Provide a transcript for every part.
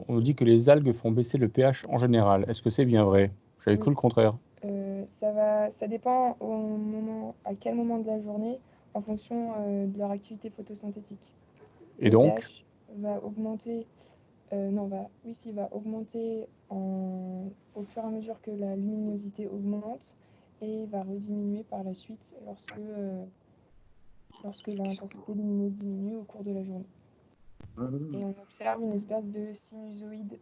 On nous dit que les algues font baisser le pH en général. Est-ce que c'est bien vrai? J'avais cru Oui, le contraire. ça dépend à quel moment de la journée, en fonction, de leur activité photosyntétique. Et Le donc? pH va augmenter, non, va oui, si, va augmenter au fur et à mesure que la luminosité augmente et va rediminuer par la suite lorsque l'intensité lumineuse diminue au cours de la journée. Et on observe une espèce de sinusoïde,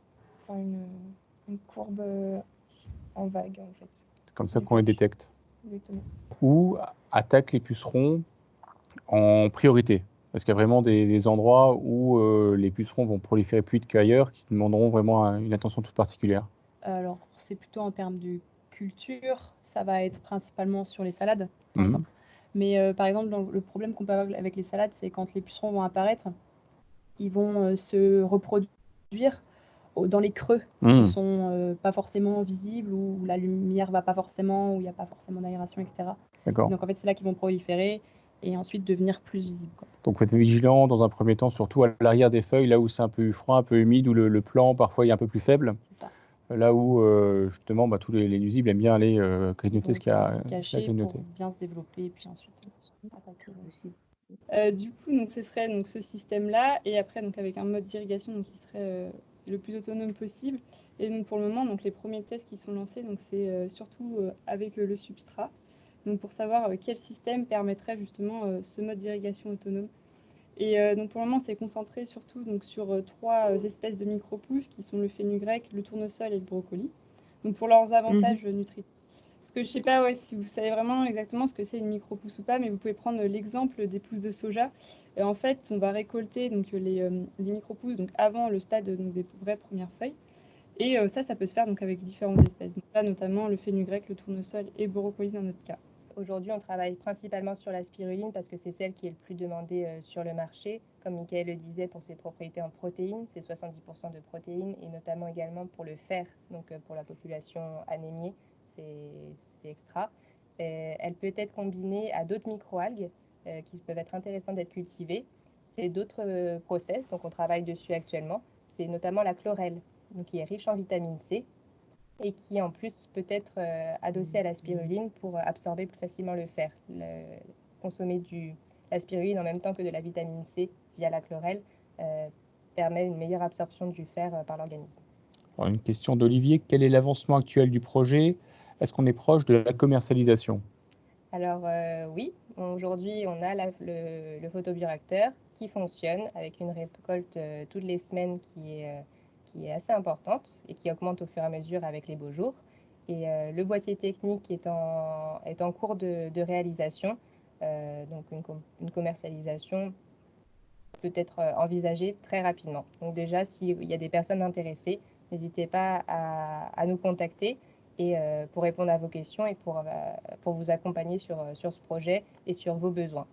enfin une courbe en vague en fait, C'est comme ça du qu'on les pH. détecte. Exactement. Où attaquent les pucerons en priorité? Est-ce qu'il y a vraiment des endroits où les pucerons vont proliférer plus vite qu'ailleurs, qui demanderont vraiment une attention toute particulière? Alors, c'est plutôt en termes de culture, ça va être principalement sur les salades, par Mmh. exemple. Mais par exemple, le problème qu'on peut avoir avec les salades, c'est quand les pucerons vont apparaître, ils vont se reproduire dans les creux qui Mmh. sont pas forcément visibles, où la lumière va pas forcément, où il n'y a pas forcément d'aération, etc. Et D'accord. donc en fait, c'est là qu'ils vont proliférer et ensuite devenir plus visibles, quoi. Donc faut être vigilant dans un premier temps, surtout à l'arrière des feuilles, là où c'est un peu froid, un peu humide, où le plan parfois est un peu plus faible. C'est ça. Là où justement, tous les nuisibles aiment bien aller Ils grignoter vont ce qu'il y a, s'y ce qu'il y a à cacher pour grignoter. bien se développer et puis ensuite attaquer. Aussi. Du coup, donc ce serait donc ce système-là et après donc avec un mode d'irrigation donc qui serait le plus autonome possible. Et donc pour le moment, donc les premiers tests qui sont lancés, donc c'est surtout avec le substrat. Donc pour savoir quel système permettrait justement ce mode d'irrigation autonome. Et donc pour le moment, c'est concentré surtout donc sur trois espèces de micro-pousses qui sont le fenugrec, le tournesol et le brocoli. Donc pour leurs avantages nutritifs. Parce que je sais pas si vous savez vraiment exactement ce que c'est une micro-pousse ou pas, mais vous pouvez prendre l'exemple des pousses de soja. Et en fait, on va récolter donc les micro-pousses donc avant le stade donc, des vraies premières feuilles. Et ça peut se faire donc avec différentes espèces. Donc là, notamment le fenugrec, le tournesol et le brocoli dans notre cas. Aujourd'hui, on travaille principalement sur la spiruline parce que c'est celle qui est le plus demandée sur le marché. Comme Mickaël le disait, pour ses propriétés en protéines, c'est 70% de protéines et notamment également pour le fer, donc pour la population anémiée, c'est extra. Elle peut être combinée à d'autres microalgues qui peuvent être intéressantes d'être cultivées. C'est d'autres process, donc on travaille dessus actuellement. C'est notamment la chlorelle, donc qui est riche en vitamine C et qui en plus peut être adossé à la spiruline pour absorber plus facilement le fer. Consommer la spiruline en même temps que de la vitamine C via la chlorelle permet une meilleure absorption du fer par l'organisme. Alors, une question d'Olivier, quel est l'avancement actuel du projet? Est-ce qu'on est proche de la commercialisation? Alors oui, aujourd'hui on a le photobioréacteur qui fonctionne avec une récolte toutes les semaines qui est assez importante et qui augmente au fur et à mesure avec les beaux jours. Et le boîtier technique est en cours de réalisation, donc une commercialisation peut être envisagée très rapidement. Donc déjà, s'il y a des personnes intéressées, n'hésitez pas à nous contacter et pour répondre à vos questions et pour vous accompagner sur ce projet et sur vos besoins.